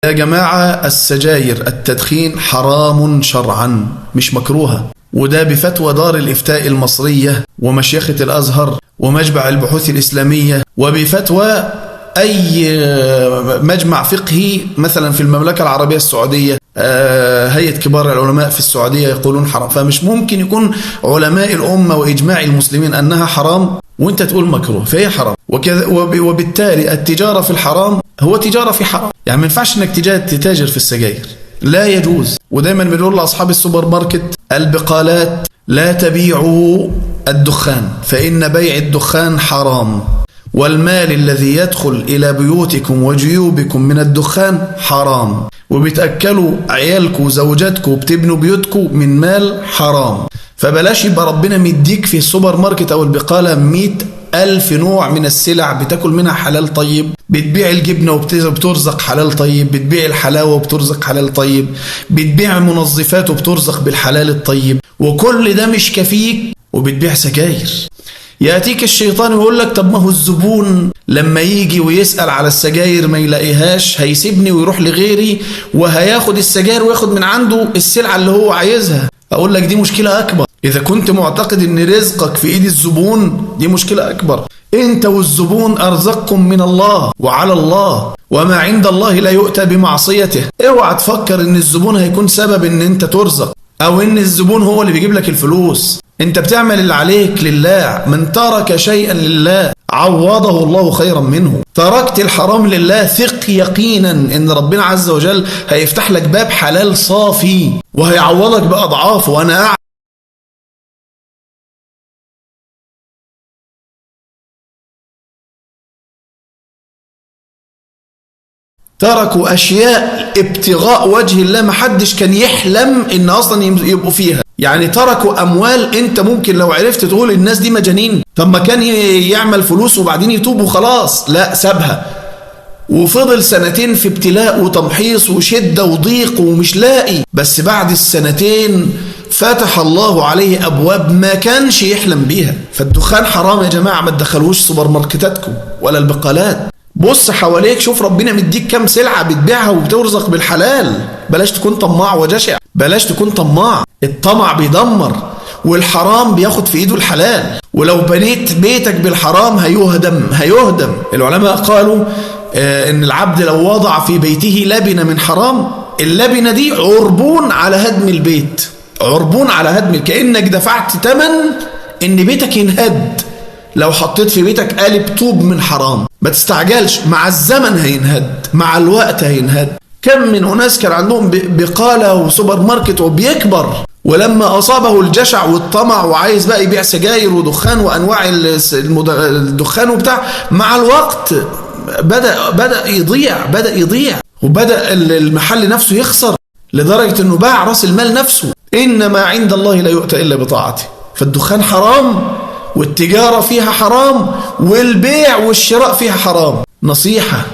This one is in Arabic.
يا جماعة السجاير التدخين حرام شرعا مش مكروهة، وده بفتوى دار الإفتاء المصرية ومشيخة الأزهر ومجمع البحوث الإسلامية، وبفتوى أي مجمع فقهي مثلا في المملكة العربية السعودية، هيئة كبار العلماء في السعودية يقولون حرام. فمش ممكن يكون علماء الأمة وإجماع المسلمين أنها حرام وانت تقول مكروه، فهي حرام. وبالتالي التجارة في الحرام هو تجارة في حرام، يعني ما ينفعش انك تتاجر في السجاير، لا يجوز. ودايما بنقول لاصحاب السوبر ماركت البقالات لا تبيعوا الدخان فإن بيع الدخان حرام، والمال الذي يدخل إلى بيوتكم وجيوبكم من الدخان حرام، وبتأكلوا عيالكم وزوجاتكم وبتبنوا بيوتكم من مال حرام. فبلاش يبقى ربنا مديك في السوبر ماركت أو البقالة 100,000 نوع من السلع بتاكل منها حلال طيب، بتبيع الجبنة وبترزق حلال طيب، بتبيع الحلاوة وبترزق حلال طيب، بتبيع منظفات وبترزق بالحلال الطيب، وكل ده مش كفيك وبتبيع سجاير. يأتيك الشيطان ويقول لك طب ما هو الزبون لما يجي ويسأل على السجاير ما يلاقيهاش هيسيبني ويروح لغيري وهياخد السجاير وياخد من عنده السلعة اللي هو عايزها. أقول لك دي مشكلة أكبر. إذا كنت معتقد إن رزقك في إيد الزبون دي مشكلة أكبر. أنت والزبون أرزقكم من الله وعلى الله، وما عند الله لا يؤتى بمعصيته. اوعى تفكر إن الزبون هيكون سبب إن أنت ترزق، أو إن الزبون هو اللي بيجيب لك الفلوس. أنت بتعمل اللي عليك لله. من ترك شيئا لله عوضه الله خيرا منه. تركت الحرام لله ثق يقينا إن ربنا عز وجل هيفتح لك باب حلال صافي وهيعوضك بأضعاف. وأنا تركوا أشياء ابتغاء وجه الله ما حدش كان يحلم إن أصلا يبقوا فيها. يعني تركوا أموال أنت ممكن لو عرفت تقول الناس دي مجانين، طب ما كان يعمل فلوس وبعدين يتوب وخلاص. لا، سابها وفضل سنتين في ابتلاء وتمحيص وشدة وضيق ومش لاقي. بس بعد السنتين فتح الله عليه أبواب ما كانش يحلم بيها. فالدخان حرام يا جماعة، ما تدخلوش سوبر ماركتاتكم ولا البقالات. بص حواليك شوف ربنا مديك كام سلعة بتبيعها وبترزق بالحلال. بلاش تكون طماع وجشع، بلاش تكون طماع. الطمع بيدمر، والحرام بياخد في ايده الحلال. ولو بنيت بيتك بالحرام هيهدم. العلماء قالوا ان العبد لو وضع في بيته لبنة من حرام، اللبنة دي عربون على هدم البيت، عربون على هدم، كأنك دفعت ثمن ان بيتك ينهد. لو حطيت في بيتك قالب طوب من حرام ما تستعجلش، مع الزمن هينهد، مع الوقت هينهد. كم من أناس كان عندهم بقالة وسوبر ماركت وبيكبر، ولما أصابه الجشع والطمع وعايز بقى يبيع سجاير ودخان وأنواع الدخان وبتاع، مع الوقت بدأ يضيع وبدأ المحل نفسه يخسر لدرجة أنه باع رأس المال نفسه. إنما عند الله لا يؤتى إلا بطاعته. فالدخان حرام، والتجارة فيها حرام، والبيع والشراء فيها حرام. نصيحة